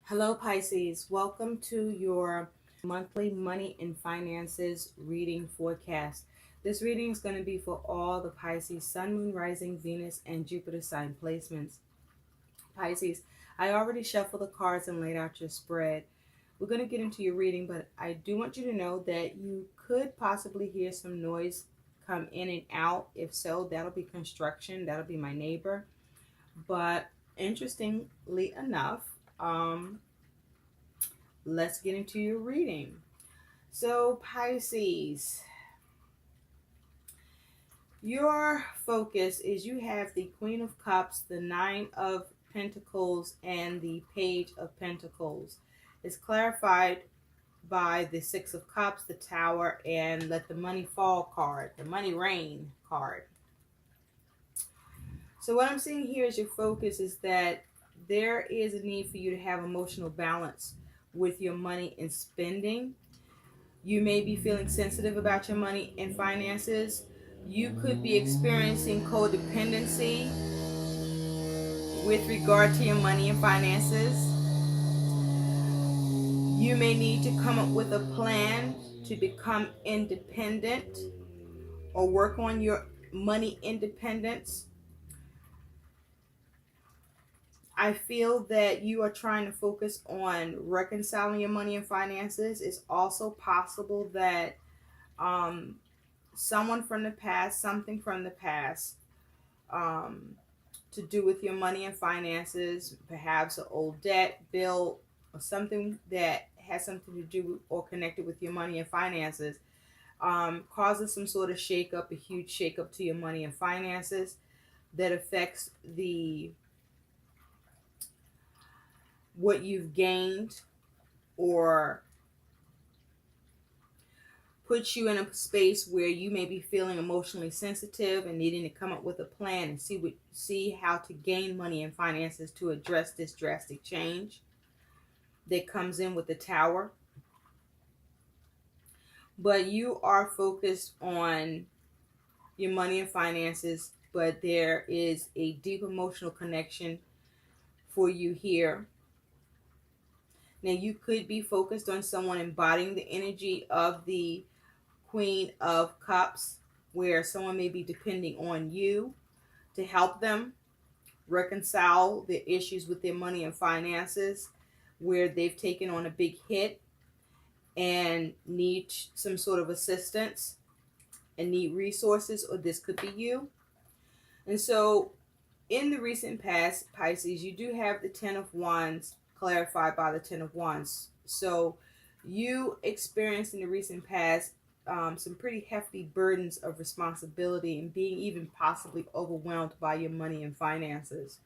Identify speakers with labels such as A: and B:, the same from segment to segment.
A: Hello, Pisces. Welcome to your monthly money and finances reading forecast. This reading is going to be for all the Pisces, Sun, Moon, Rising, Venus, and Jupiter sign placements. Pisces, I already shuffled the cards and laid out your spread. We're going to get into your reading, but I do want you to know that you could possibly hear some noise come in and out. If so, that'll be construction. That'll be my neighbor. But interestingly enough, let's get into your reading. So, Pisces, your focus is you have the Queen of Cups, the Nine of Pentacles, and the Page of Pentacles. It's clarified by the Six of Cups, the Tower, and Let the Money Fall card, the Money Rain card. So what I'm seeing here is your focus is that there is a need for you to have emotional balance with your money and spending. You may be feeling sensitive about your money and finances. You could be experiencing codependency with regard to your money and finances. You may need to come up with a plan to become independent or work on your money independence. I feel that you are trying to focus on reconciling your money and finances. It's also possible that someone from the past, something from the past, to do with your money and finances, perhaps an old debt, bill, or something that has something to do or connected with your money and finances, causes some sort of shakeup, a huge shakeup to your money and finances that affects what you've gained or puts you in a space where you may be feeling emotionally sensitive and needing to come up with a plan and see how to gain money and finances to address this drastic change that comes in with the Tower. But you are focused on your money and finances, but there is a deep emotional connection for you here. Now, you could be focused on someone embodying the energy of the Queen of Cups, where someone may be depending on you to help them reconcile the issues with their money and finances, where they've taken on a big hit and need some sort of assistance and need resources, or this could be you. And so in the recent past, Pisces, you do have the Ten of Wands clarified by the Ten of Wands. So you experienced in the recent past some pretty hefty burdens of responsibility and being even possibly overwhelmed by your money and finances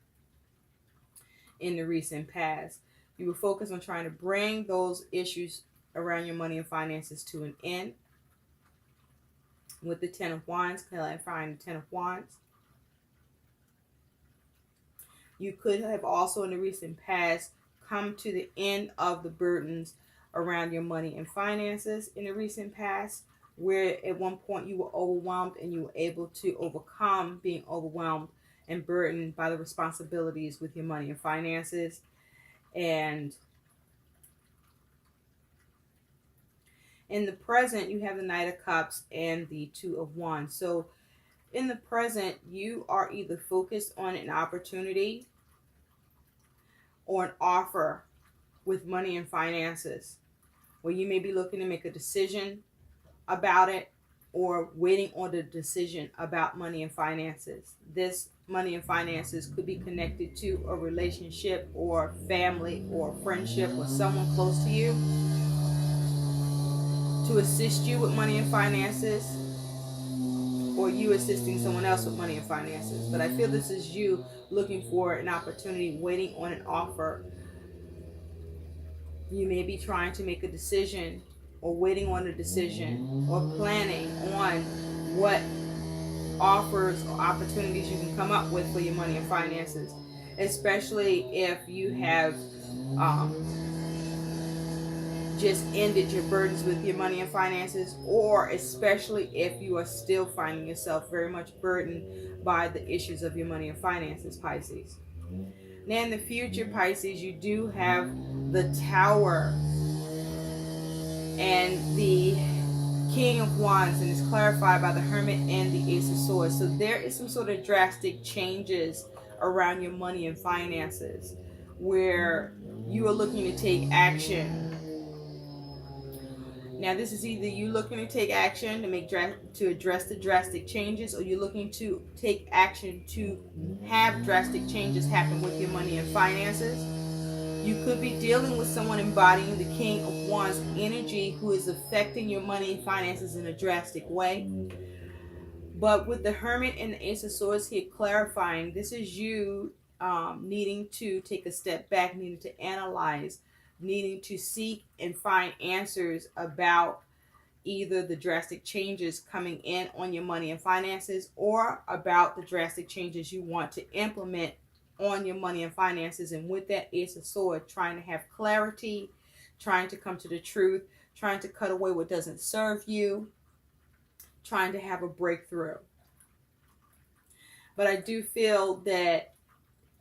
A: in the recent past. You were focused on trying to bring those issues around your money and finances to an end with the Ten of Wands, clarifying the Ten of Wands. You could have also in the recent past come to the end of the burdens around your money and finances in the recent past, where at one point you were overwhelmed and you were able to overcome being overwhelmed and burdened by the responsibilities with your money and finances. And in the present, you have the Knight of Cups and the Two of Wands. So in the present, you are either focused on an opportunity or an offer with money and finances, where you may be looking to make a decision about it or waiting on the decision about money and finances. This money and finances could be connected to a relationship or family or friendship or someone close to you to assist you with money and finances, or you assisting someone else with money and finances. But I feel this is you looking for an opportunity, waiting on an offer. You may be trying to make a decision or waiting on a decision or planning on what offers or opportunities you can come up with for your money and finances, especially if you have just ended your burdens with your money and finances, or especially if you are still finding yourself very much burdened by the issues of your money and finances, Pisces. Now in the future, Pisces, you do have the Tower and the King of Wands, and it's clarified by the Hermit and the Ace of Swords. So there is some sort of drastic changes around your money and finances where you are looking to take action. Now this is either you looking to take action to address the drastic changes, or you're looking to take action to have drastic changes happen with your money and finances. You could be dealing with someone embodying the King of Wands energy who is affecting your money and finances in a drastic way. But with the Hermit and the Ace of Swords here clarifying, this is you needing to take a step back, needing to analyze, needing to seek and find answers about either the drastic changes coming in on your money and finances, or about the drastic changes you want to implement on your money and finances. And with that Ace of Swords, trying to have clarity, trying to come to the truth, trying to cut away what doesn't serve you, trying to have a breakthrough. But I do feel that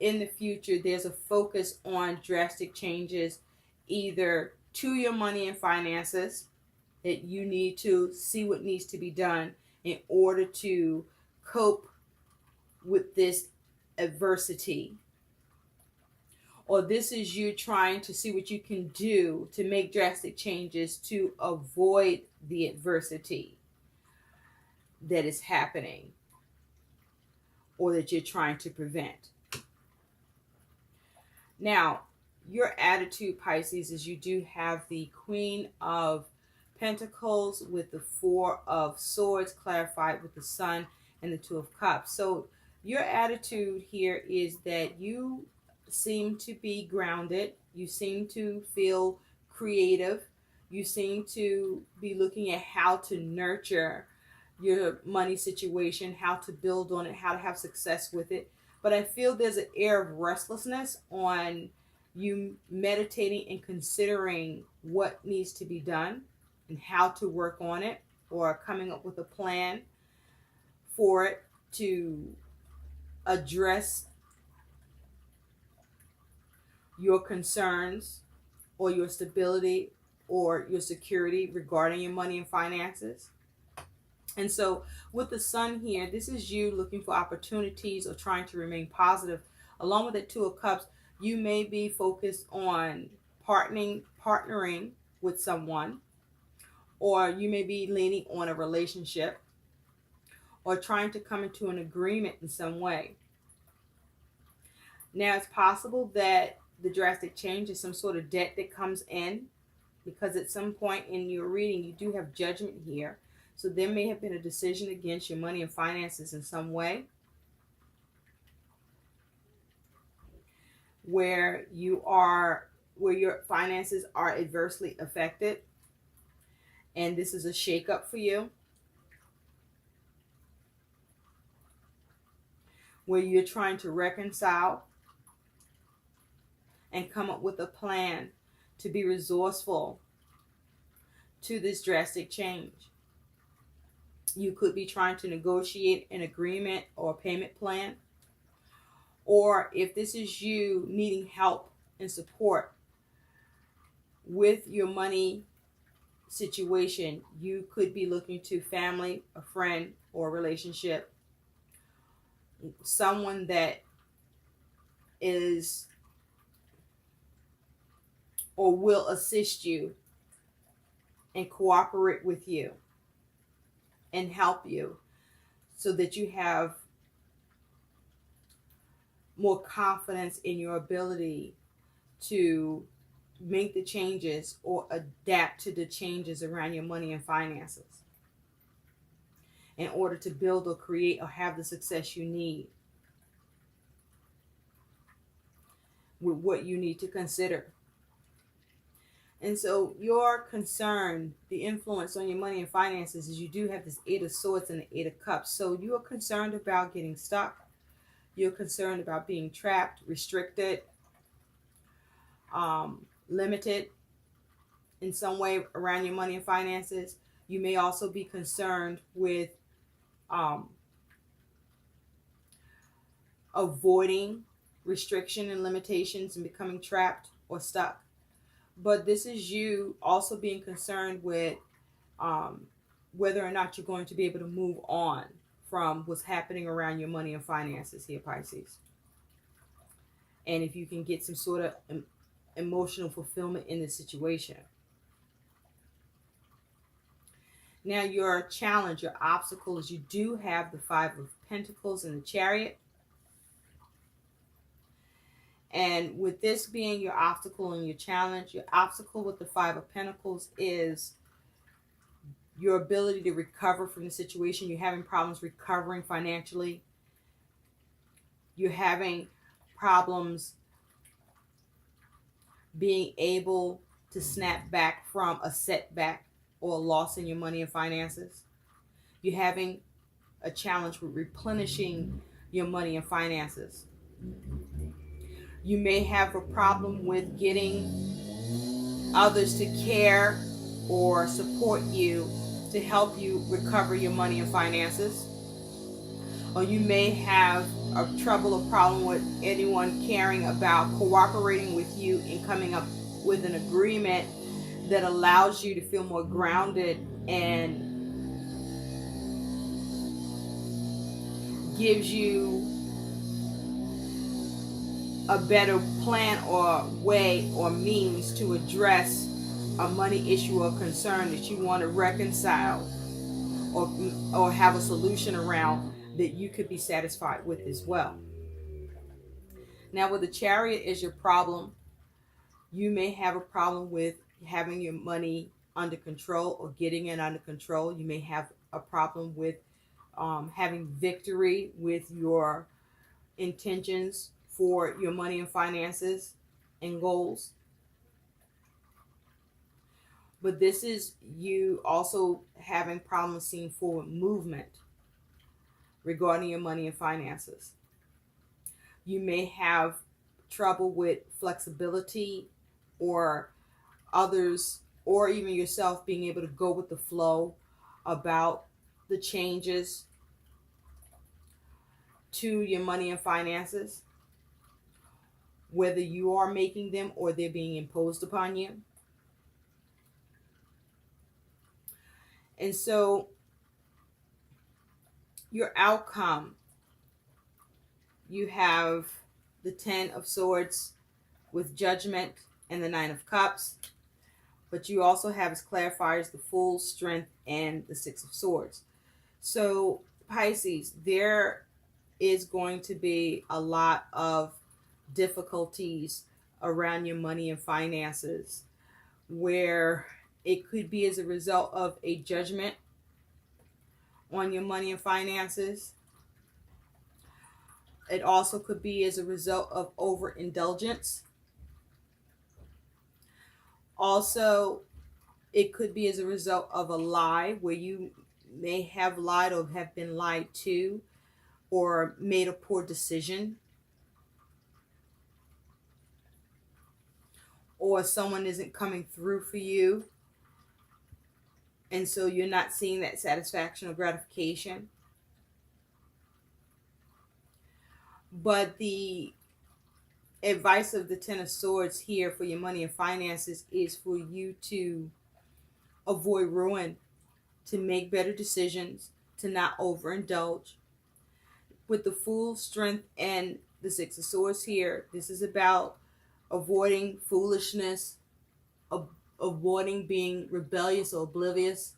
A: in the future there's a focus on drastic changes, either to your money and finances, that you need to see what needs to be done in order to cope with this adversity, or this is you trying to see what you can do to make drastic changes to avoid the adversity that is happening or that you're trying to prevent. Now, your attitude, Pisces, is you do have the Queen of Pentacles with the Four of Swords clarified with the Sun and the Two of Cups. So your attitude here is that you seem to be grounded. You seem to feel creative. You seem to be looking at how to nurture your money situation, how to build on it, how to have success with it. But I feel there's an air of restlessness on you meditating and considering what needs to be done and how to work on it, or coming up with a plan for it to address your concerns or your stability or your security regarding your money and finances. And so with the Sun here, this is you looking for opportunities or trying to remain positive. Along with the Two of Cups, you may be focused on partnering with someone, or you may be leaning on a relationship, or trying to come into an agreement in some way. Now, it's possible that the drastic change is some sort of debt that comes in, because at some point in your reading, you do have Judgment here. So there may have been a decision against your money and finances in some way, where your finances are adversely affected, and this is a shakeup for you, where you're trying to reconcile and come up with a plan to be resourceful to this drastic change. You could be trying to negotiate an agreement or a payment plan. Or if this is you needing help and support with your money situation, you could be looking to family, a friend, or a relationship, someone that is or will assist you and cooperate with you and help you, so that you have more confidence in your ability to make the changes or adapt to the changes around your money and finances in order to build or create or have the success you need with what you need to consider. And so your concern, the influence on your money and finances, is you do have this Eight of Swords and the Eight of Cups. So you are concerned about getting stuck. You're concerned about being trapped, restricted, limited in some way around your money and finances. You may also be concerned with avoiding restriction and limitations and becoming trapped or stuck. But this is you also being concerned with whether or not you're going to be able to move on from what's happening around your money and finances here, Pisces. And if you can get some sort of emotional fulfillment in this situation. Now, your challenge, your obstacle is you do have the Five of Pentacles and the Chariot. And with this being your obstacle and your challenge, your obstacle with the Five of Pentacles is your ability to recover from the situation. You're having problems recovering financially. You're having problems being able to snap back from a setback or a loss in your money and finances. You're having a challenge with replenishing your money and finances. You may have a problem with getting others to care or support you to help you recover your money and finances. Or you may have a trouble or problem with anyone caring about cooperating with you and coming up with an agreement that allows you to feel more grounded and gives you a better plan or way or means to address a money issue or concern that you want to reconcile or have a solution around that you could be satisfied with as well. Now, with the Chariot is your problem, you may have a problem with having your money under control or getting it under control. You may have a problem with having victory with your intentions for your money and finances and goals. But this is you also having problems seeing forward movement regarding your money and finances. You may have trouble with flexibility or others or even yourself being able to go with the flow about the changes to your money and finances, whether you are making them or they're being imposed upon you. And so your outcome, you have the Ten of Swords with Judgment and the Nine of Cups. But you also have as clarifiers the Fool, Strength, and the Six of Swords. So Pisces, there is going to be a lot of difficulties around your money and finances, where it could be as a result of a judgment on your money and finances. It also could be as a result of overindulgence. Also, it could be as a result of a lie where you may have lied or have been lied to or made a poor decision. Or someone isn't coming through for you, and so you're not seeing that satisfaction or gratification. But the advice of the Ten of Swords here for your money and finances is for you to avoid ruin, to make better decisions, to not overindulge. With the Fool, Strength, and the Six of Swords here, this is about avoiding foolishness, avoiding being rebellious or oblivious,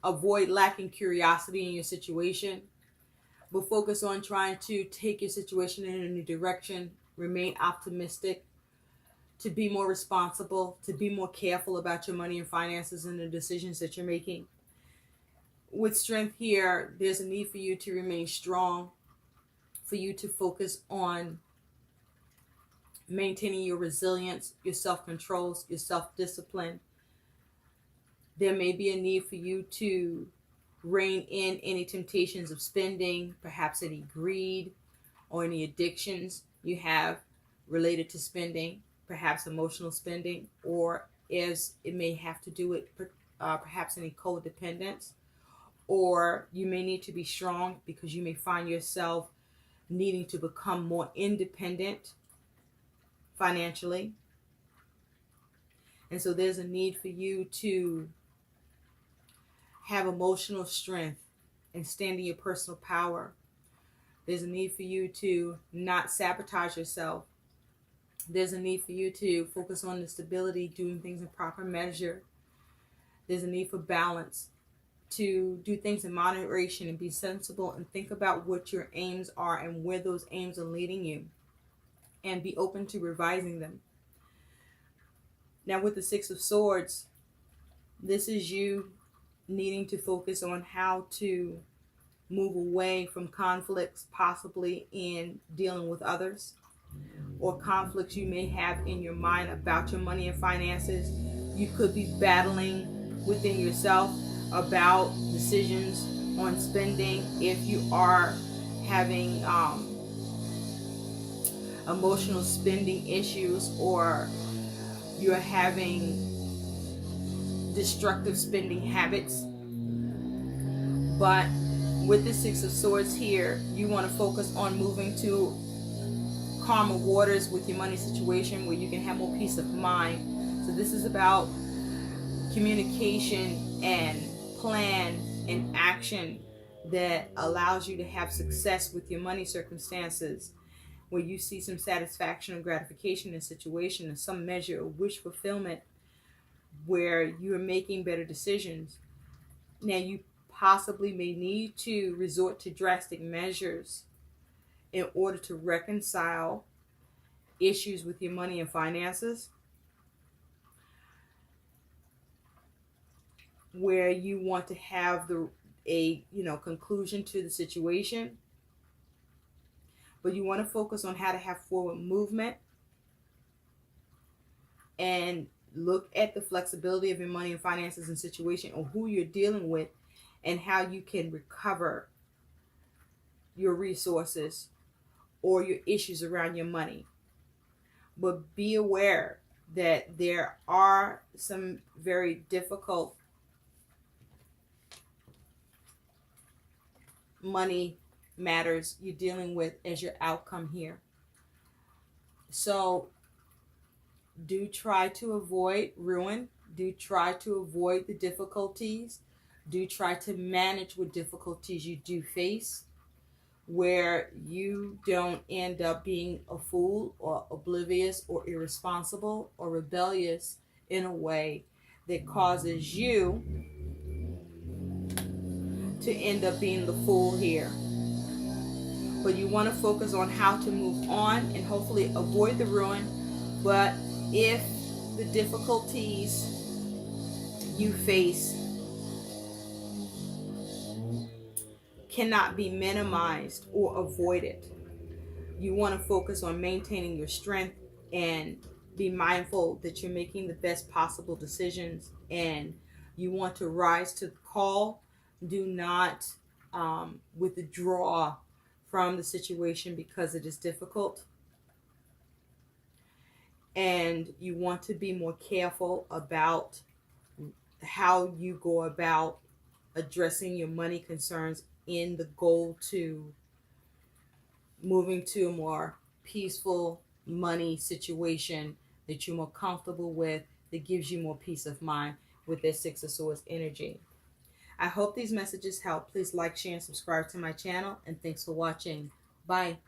A: avoid lacking curiosity in your situation, but focus on trying to take your situation in a new direction, remain optimistic, to be more responsible, to be more careful about your money and finances and the decisions that you're making. With Strength here, there's a need for you to remain strong, for you to focus on maintaining your resilience, your self-control, your self-discipline. There may be a need for you to rein in any temptations of spending, perhaps any greed or any addictions you have related to spending, perhaps emotional spending, or as it may have to do with perhaps any codependence. Or you may need to be strong because you may find yourself needing to become more independent financially. And so there's a need for you to have emotional strength and stand in your personal power. There's a need for you to not sabotage yourself. There's a need for you to focus on the stability, doing things in proper measure. There's a need for balance, to do things in moderation and be sensible and think about what your aims are and where those aims are leading you, and be open to revising them. Now with the Six of Swords, this is you needing to focus on how to move away from conflicts, possibly in dealing with others, or conflicts you may have in your mind about your money and finances. You could be battling within yourself about decisions on spending. If you are having emotional spending issues, or you're having destructive spending habits. But with the Six of Swords here, you want to focus on moving to calmer waters with your money situation, where you can have more peace of mind. So this is about communication and plan and action that allows you to have success with your money circumstances, where you see some satisfaction and gratification in a situation, and some measure of wish fulfillment, where you're making better decisions. Now you possibly may need to resort to drastic measures in order to reconcile issues with your money and finances, where you want to have a conclusion to the situation. But you want to focus on how to have forward movement and look at the flexibility of your money and finances and situation, or who you're dealing with, and how you can recover your resources or your issues around your money. But be aware that there are some very difficult money matters you're dealing with as your outcome here. So do try to avoid ruin. Do try to avoid the difficulties. Do try to manage what difficulties you do face, where you don't end up being a fool or oblivious or irresponsible or rebellious in a way that causes you to end up being the fool here. But you want to focus on how to move on and hopefully avoid the ruin. But if the difficulties you face cannot be minimized or avoided, you want to focus on maintaining your strength and be mindful that you're making the best possible decisions, and you want to rise to the call. Do not withdraw from the situation because it is difficult. And you want to be more careful about how you go about addressing your money concerns in the goal to moving to a more peaceful money situation that you're more comfortable with, that gives you more peace of mind with their Six of Swords energy. I hope these messages help. Please like, share, and subscribe to my channel, and thanks for watching. Bye.